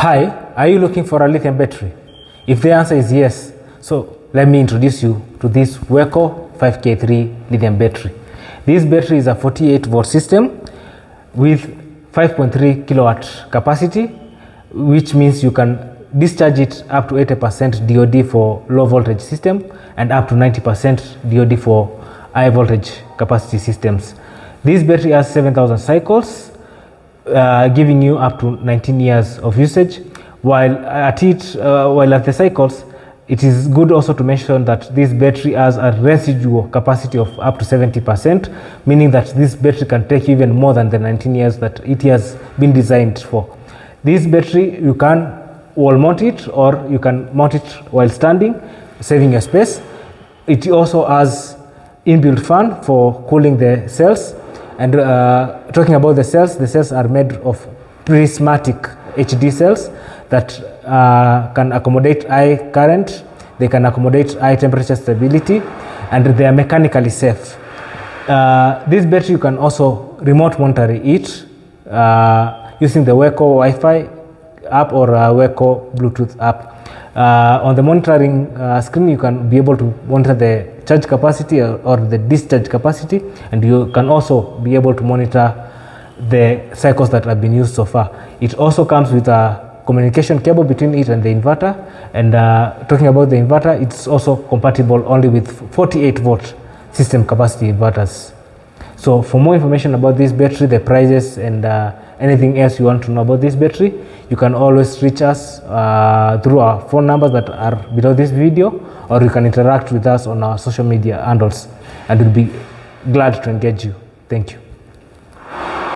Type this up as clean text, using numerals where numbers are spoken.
Hi, are you looking for a lithium battery? If the answer is yes, so let me introduce you to this Weco 5K3 lithium battery. This battery is a 48 volt system with 5.3 kilowatt capacity, which means you can discharge it up to 80% DOD for low voltage system and up to 90% DOD for high voltage capacity systems. This battery has 7,000 cycles, giving you up to 19 years of usage. While at the cycles, it is good also to mention that this battery has a residual capacity of up to 70%, meaning that this battery can take even more than the 19 years that it has been designed for. This battery, you can wall mount it or you can mount it while standing, saving your space. It also has inbuilt fan for cooling the cells. And talking about the cells are made of prismatic HD cells that can accommodate high current, they can accommodate high temperature stability, and they are mechanically safe. This battery you can also remote monitor it using the Weco Wi-Fi app or Weco Bluetooth app. On the monitoring screen, you can be able to monitor the charge capacity or the discharge capacity, and you can also be able to monitor the cycles that have been used so far. It also comes with a communication cable between it and the inverter, and talking about the inverter, it's also compatible only with 48 volt system capacity inverters. So for more information about this battery, the prices, and anything else you want to know about this battery, you can always reach us through our phone numbers that are below this video, or you can interact with us on our social media handles, and we'll be glad to engage you. Thank you.